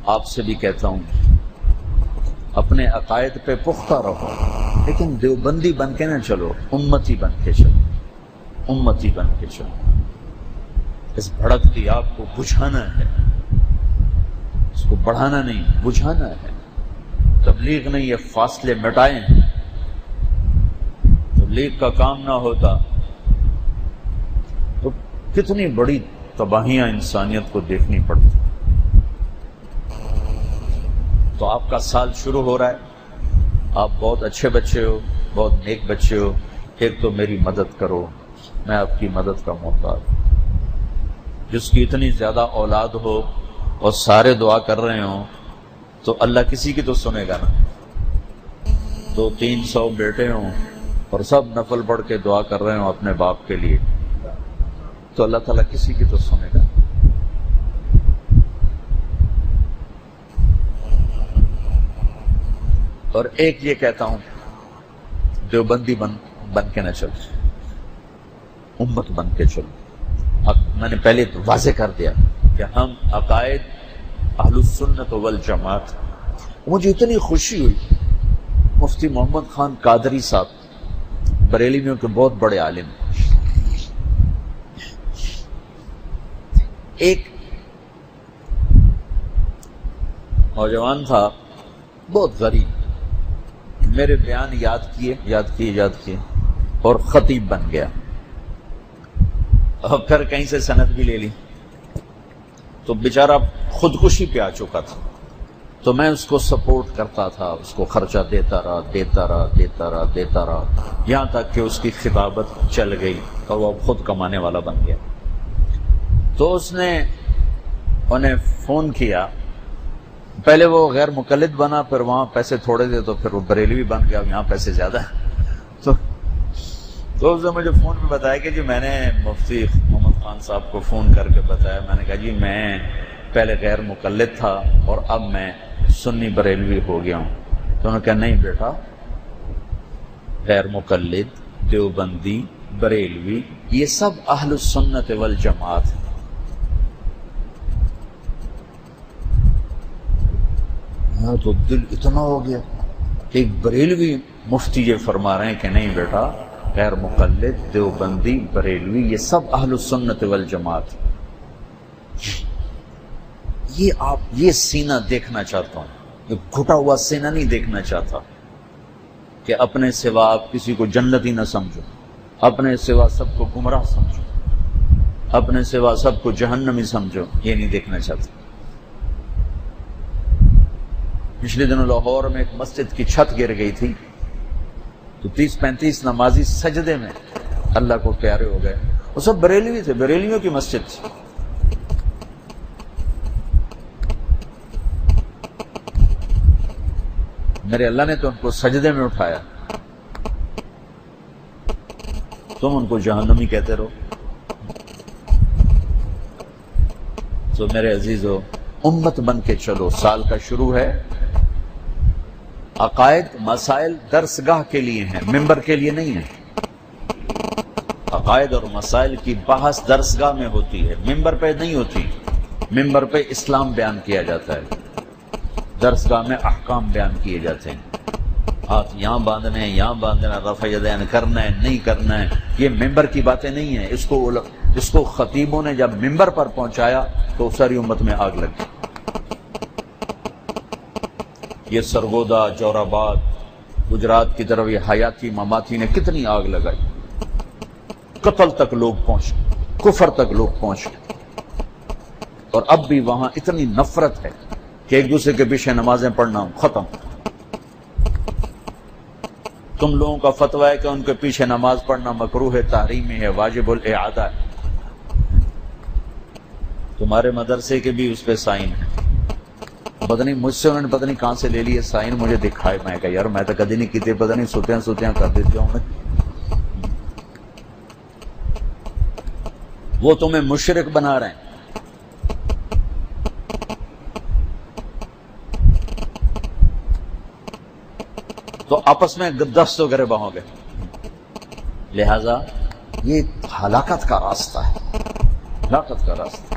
آپ سے بھی کہتا ہوں اپنے عقائد پہ پختہ رہو، لیکن دیوبندی بن کے نہ چلو، امتی بن کے چلو، امتی بن کے چلو۔ اس بھڑکتی آگ کو بجھانا ہے، اس کو بڑھانا نہیں، بجھانا ہے۔ تبلیغ نے یہ فاصلے مٹائے ہیں۔ تبلیغ کا کام نہ ہوتا تو کتنی بڑی تباہیاں انسانیت کو دیکھنی پڑتی۔ تو آپ کا سال شروع ہو رہا ہے، آپ بہت اچھے بچے ہو، بہت نیک بچے ہو، ایک تو میری مدد کرو، میں آپ کی مدد کا محتاج ہوں۔ جس کی اتنی زیادہ اولاد ہو اور سارے دعا کر رہے ہوں تو اللہ کسی کی تو سنے گا نا۔ 200-300 بیٹے ہوں اور سب نفل پڑھ کے دعا کر رہے ہوں اپنے باپ کے لیے تو اللہ تعالیٰ کسی کی تو سنے گا۔ اور ایک یہ کہتا ہوں، دیوبندی بن کے نہ چلو، امت بن کے چلو۔ میں نے پہلے واضح کر دیا کہ ہم عقائد اہل السنت والجماعت۔ مجھے اتنی خوشی ہوئی، مفتی محمد خان قادری صاحب بریلویوں کے بہت بڑے عالم، ایک نوجوان تھا بہت غریب، میرے بیان یاد کیے اور خطیب بن گیا، اور پھر کہیں سے سند بھی لے لی، تو بیچارہ خودکشی پہ آ چکا تھا، تو میں اس کو سپورٹ کرتا تھا، اس کو خرچہ دیتا رہا یہاں تک کہ اس کی خطابت چل گئی اور وہ خود کمانے والا بن گیا۔ تو اس نے انہیں فون کیا، پہلے وہ غیر مقلد بنا، پھر وہاں پیسے تھوڑے تھے تو پھر وہ بریلوی بن گیا، یہاں پیسے زیادہ تو اس نے مجھے فون پہ بتایا کہ جی میں نے مفتی محمد خان صاحب کو فون کر کے بتایا، میں نے کہا جی میں پہلے غیر مقلد تھا اور اب میں سنی بریلوی ہو گیا ہوں۔ تو انہوں نے کہا نہیں بیٹا، غیر مقلد، دیوبندی، بریلوی یہ سب اہل السنت والجماعت ہیں۔ ہاں تو دل اتنا ہو گیا کہ ایک بریلوی مفتی یہ فرما رہے ہیں کہ نہیں بیٹا، غیر مقلد، دیوبندی، بریلوی یہ سب اہل السنت والجماعت۔ یہ سینہ دیکھنا چاہتا ہوں، یہ گھٹا ہوا سینہ نہیں دیکھنا چاہتا کہ اپنے سوا آپ کسی کو جنتی نہ سمجھو، اپنے سوا سب کو گمراہ سمجھو، اپنے سوا سب کو جہنمی سمجھو، یہ نہیں دیکھنا چاہتا۔ پچھلے دنوں لاہور میں ایک مسجد کی چھت گر گئی تھی تو 30-35 نمازی سجدے میں اللہ کو پیارے ہو گئے، وہ سب بریلوی تھے، بریلویوں کی مسجد تھی۔ میرے اللہ نے تو ان کو سجدے میں اٹھایا، تم ان کو جہنمی کہتے رہو۔ تو میرے عزیزو، امت بن کے چلو، سال کا شروع ہے۔ عقائد مسائل درسگاہ کے لیے ہیں، ممبر کے لیے نہیں ہیں۔ عقائد اور مسائل کی بحث درسگاہ میں ہوتی ہے، ممبر پہ نہیں ہوتی۔ ممبر پہ اسلام بیان کیا جاتا ہے، درسگاہ میں احکام بیان کیے جاتے ہیں، ہاتھ یہاں باندھنے ہیں، یہاں باندھنا، رفع یدین کرنا ہے، نہیں کرنا ہے، یہ ممبر کی باتیں نہیں ہیں۔ اس کو خطیبوں نے جب ممبر پر پہنچایا تو ساری امت میں آگ لگی۔ یہ سرگودا، جوراباد، گجرات کی طرف یہ حیاتی مماتی نے کتنی آگ لگائی، قتل تک لوگ پہنچ، کفر تک لوگ پہنچ، اور اب بھی وہاں اتنی نفرت ہے کہ ایک دوسرے کے پیچھے نمازیں پڑھنا ختم۔ تم لوگوں کا فتویٰ ہے کہ ان کے پیچھے نماز پڑھنا مکروہ ہے، تحریمی ہے، واجب الاعادہ ہے، تمہارے مدرسے کے بھی اس پہ سائن ہے، پتہ نہیں مجھ سے انہوں نے پتہ نہیں کہاں سے لے لیے سائن، مجھے دکھائے، میں کہا یار میں تو کدی نہیں کیتے، پتہ نہیں سوتیاں کر دیتے ہوں میں۔ وہ تمہیں مشرک بنا رہے ہیں۔ تو آپس میں دست و گریباں ہو گئے، لہذا یہ ہلاکت کا راستہ ہے، ہلاکت کا راستہ۔